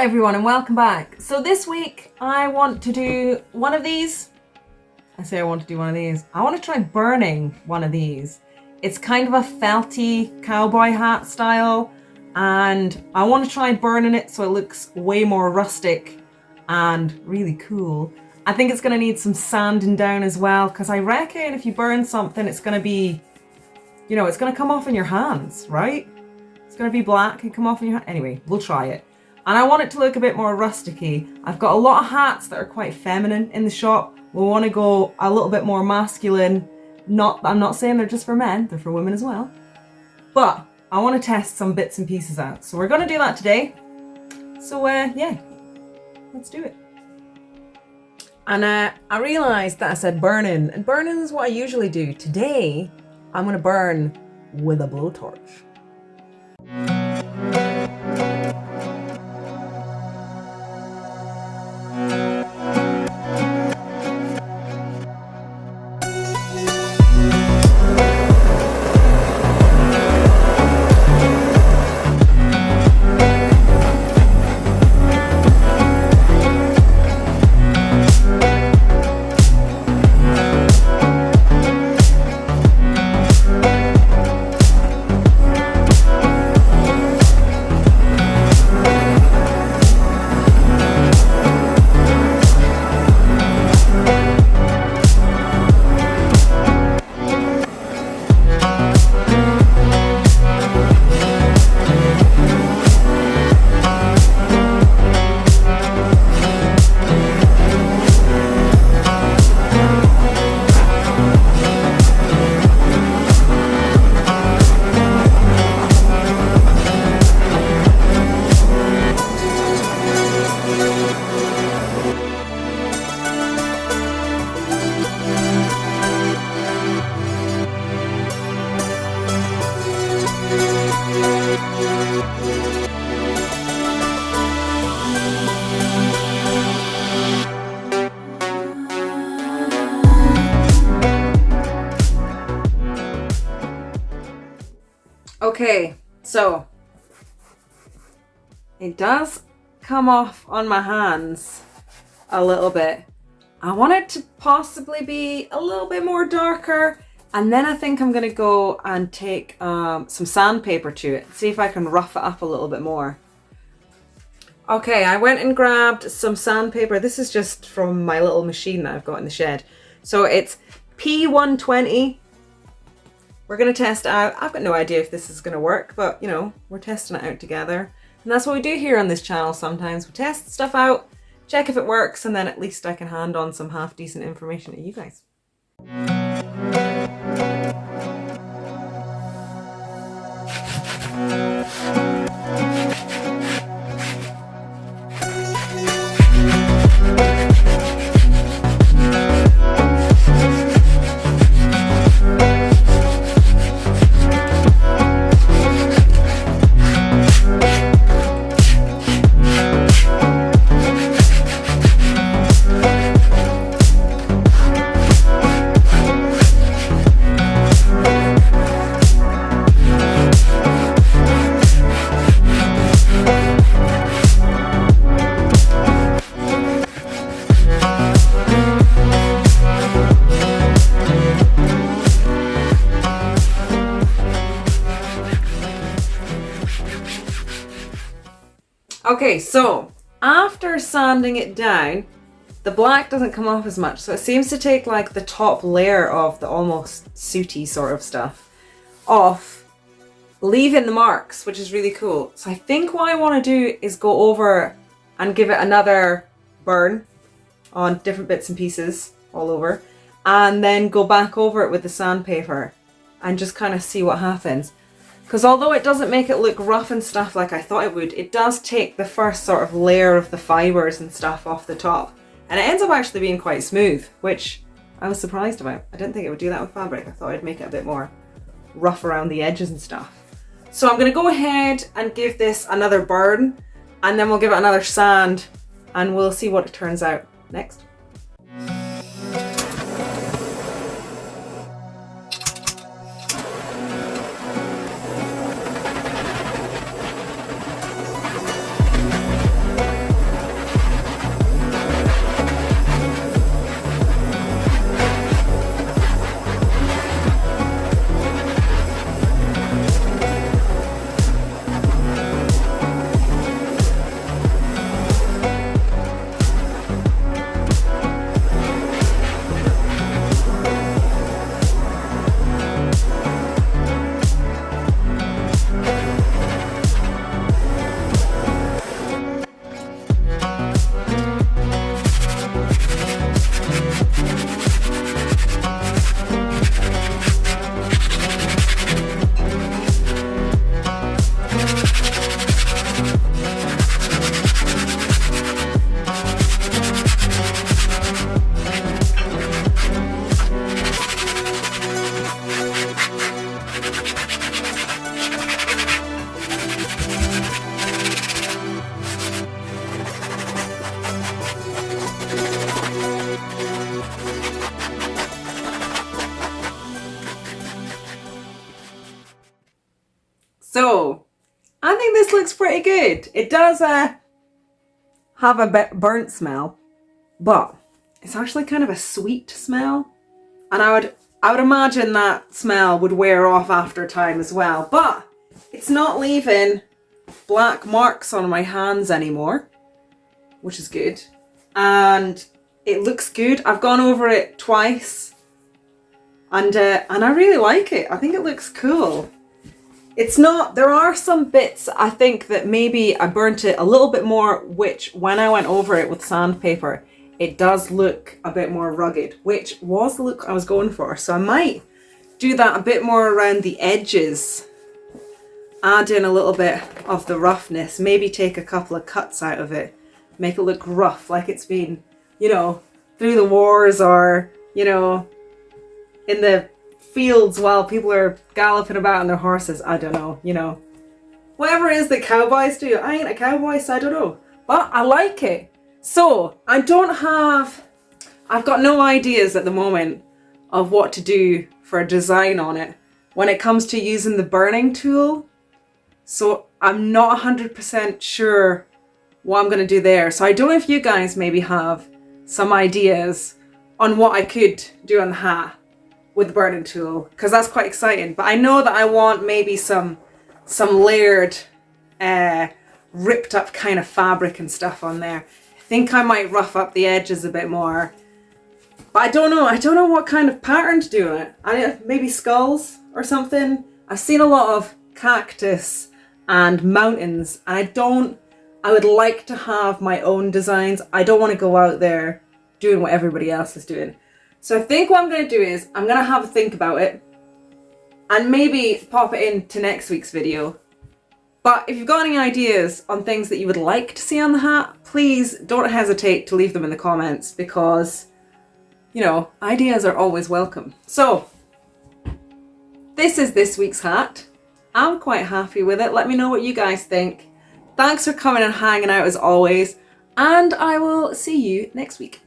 everyone and welcome back. So this week I want to do one of these. I want to do one of these. I want to try burning one of these. It's kind of a felty cowboy hat style and I want to try burning it so it looks way more rustic and really cool. I think it's going to need some sanding down as well because I reckon if you burn something it's going to be, it's going to come off in your hands, right? It's going to be black and come off in your hand. Anyway, we'll try it. And I want it to look a bit more rusticy. I've got a lot of hats that are quite feminine in the shop. We want to go a little bit more masculine. I'm not saying they're just for men, they're for women as well. But I want to test some bits and pieces out. So we're going to do that today. So yeah, let's do it. And I realised that I said burning, and burning is what I usually do. Today, I'm going to burn with a blowtorch. Okay, so it does come off on my hands a little bit. I want it to possibly be a little bit more darker, and then I think I'm going to go and take some sandpaper to it, see if I can rough it up a little bit more. Okay, I went and grabbed some sandpaper. This is just from my little machine that I've got in the shed. So it's P120. We're going to test it out. I've got no idea if this is going to work, but we're testing it out together. And that's what we do here on this channel sometimes. We test stuff out, check if it works, and then at least I can hand on some half decent information to you guys. Okay, so after sanding it down, the black doesn't come off as much, so it seems to take like the top layer of the almost sooty sort of stuff off, leaving the marks, which is really cool. So I think what I want to do is go over and give it another burn on different bits and pieces all over, and then go back over it with the sandpaper and just kind of see what happens. Because although it doesn't make it look rough and stuff like I thought it would, it does take the first sort of layer of the fibres and stuff off the top. And it ends up actually being quite smooth, which I was surprised about. I didn't think it would do that with fabric. I thought I'd make it a bit more rough around the edges and stuff. So I'm going to go ahead and give this another burn, and then we'll give it another sand, and we'll see what it turns out next. think this looks pretty good. It does have a bit burnt smell, but it's actually kind of a sweet smell. And I would imagine that smell would wear off after time as well. But it's not leaving black marks on my hands anymore, which is good. And it looks good. I've gone over it twice, and I really like it. I think it looks cool. It's not, there are some bits I think that maybe I burnt it a little bit more, which when I went over it with sandpaper, it does look a bit more rugged, which was the look I was going for. So I might do that a bit more around the edges, add in a little bit of the roughness, maybe take a couple of cuts out of it, make it look rough, like it's been, you know, through the wars, or, you know, in the fields while people are galloping about on their horses. I don't know, you know. Whatever it is that cowboys do. I ain't a cowboy, so I don't know. But I like it. So, I've got no ideas at the moment of what to do for a design on it when it comes to using the burning tool. So, I'm not 100% sure what I'm going to do there. So, I don't know if you guys maybe have some ideas on what I could do on the hat with the burning tool, because that's quite exciting. But I know that I want maybe some layered, ripped up kind of fabric and stuff on there. I think I might rough up the edges a bit more. But I don't know what kind of pattern to do on it. Maybe skulls or something. I've seen a lot of cactus and mountains, and I would like to have my own designs. I don't want to go out there doing what everybody else is doing. So I think what I'm going to do is I'm going to have a think about it and maybe pop it into next week's video. But if you've got any ideas on things that you would like to see on the hat, please don't hesitate to leave them in the comments, because, you know, ideas are always welcome. So this is this week's hat. I'm quite happy with it. Let me know what you guys think. Thanks for coming and hanging out as always, and I will see you next week.